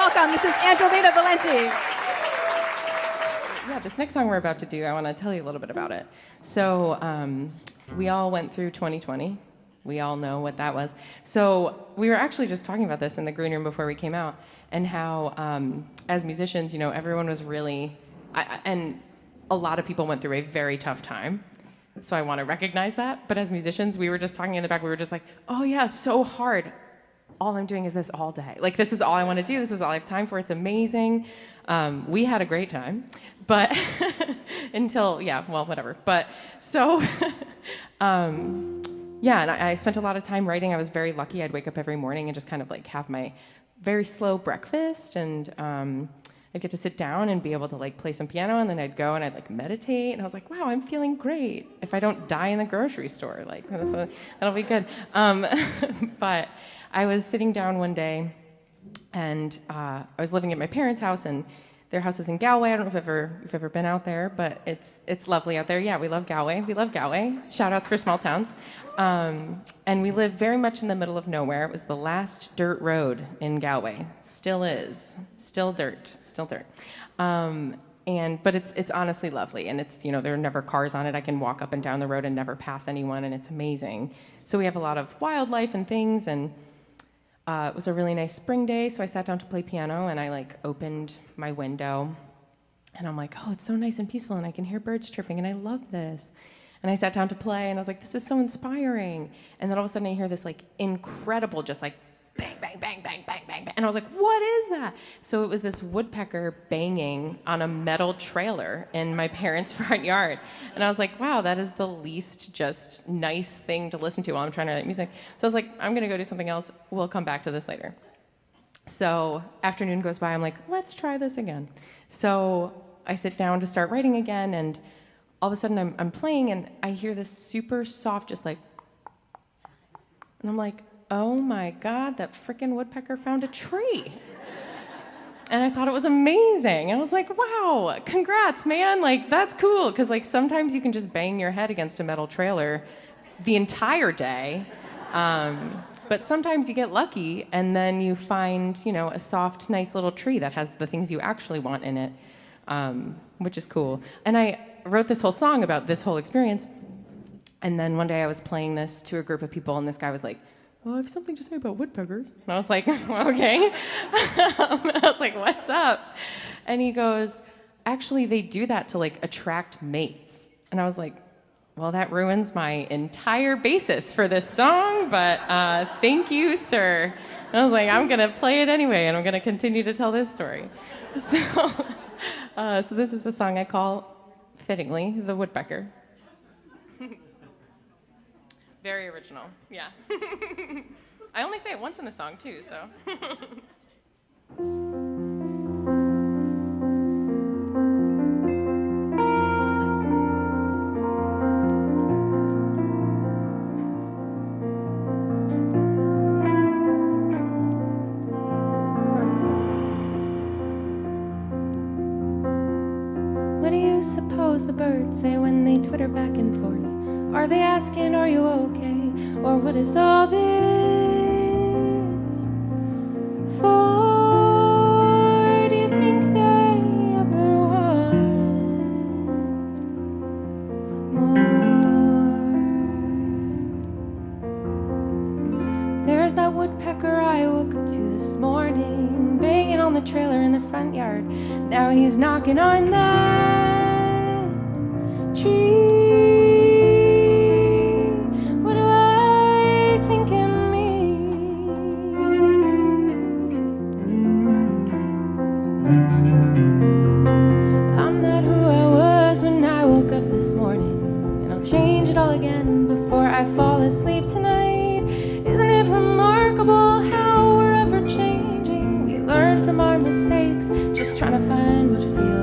welcome. This is Angelina Valente. Yeah, this next song we're about to do, I want to tell you a little bit about it. So we all went through 2020. We all know what that was. So we were actually just talking about this in the green room before we came out, and how as musicians, you know, everyone was really, and a lot of people went through a very tough time. So I want to recognize that. But as musicians, we were just talking in the back, we were just like, oh yeah, so hard. All I'm doing is this all day. Like, this is all I want to do. This is all I have time for. It's amazing. We had a great time, but until, yeah, well, whatever. But so, yeah, and I spent a lot of time writing. I was very lucky. I'd wake up every morning and just kind of like have my very slow breakfast, and I'd get to sit down and be able to like play some piano, and then I'd go and I'd like meditate, and I was like, wow, I'm feeling great. If I don't die in the grocery store, like that'll be good. But I was sitting down one day, and I was living at my parents' house, and their house is in Galway. I don't know if you've ever been out there, but it's lovely out there. Yeah, we love Galway. We love Galway. Shout outs for small towns. And we live very much in the middle of nowhere. It was the last dirt road in Galway. Still is. Still dirt. But it's honestly lovely, and it's, you know, there are never cars on it. I can walk up and down the road and never pass anyone, and it's amazing. So we have a lot of wildlife and things, and it was a really nice spring day, so I sat down to play piano, and I like opened my window, and I'm like, oh, it's so nice and peaceful, and I can hear birds chirping, and I love this. And I sat down to play, and I was like, this is so inspiring. And then all of a sudden I hear this like incredible, just like bang, bang, bang, bang, bang, bang, bang. And I was like, what is that? So it was this woodpecker banging on a metal trailer in my parents' front yard. And I was like, wow, that is the least just nice thing to listen to while I'm trying to write music. So I was like, I'm going to go do something else. We'll come back to this later. So afternoon goes by. I'm like, let's try this again. So I sit down to start writing again, and all of a sudden I'm playing, and I hear this super soft, just like, and I'm like, oh my God, that frickin' woodpecker found a tree. And I thought it was amazing. I was like, wow, congrats, man. Like, that's cool. Because like sometimes you can just bang your head against a metal trailer the entire day. But sometimes you get lucky, and then you find, you know, a soft, nice little tree that has the things you actually want in it, which is cool. And I wrote this whole song about this whole experience. And then one day I was playing this to a group of people, and this guy was like, well, I have something to say about woodpeckers. And I was like, well, okay. I was like, what's up? And he goes, actually, they do that to like attract mates. And I was like, well, that ruins my entire basis for this song, but thank you, sir. And I was like, I'm going to play it anyway, and I'm going to continue to tell this story. So this is a song I call, fittingly, The Woodpecker. Very original, yeah. I only say it once in the song, too, so. What do you suppose the birds say when they twitter back and forth? Are they asking, are you okay? Or what is all this for? Do you think they ever want more? There's that woodpecker I woke up to this morning, banging on the trailer in the front yard. Now he's knocking on that tree. Change it all again before I fall asleep tonight. Isn't it remarkable how we're ever changing? We learn from our mistakes, just trying to find what feels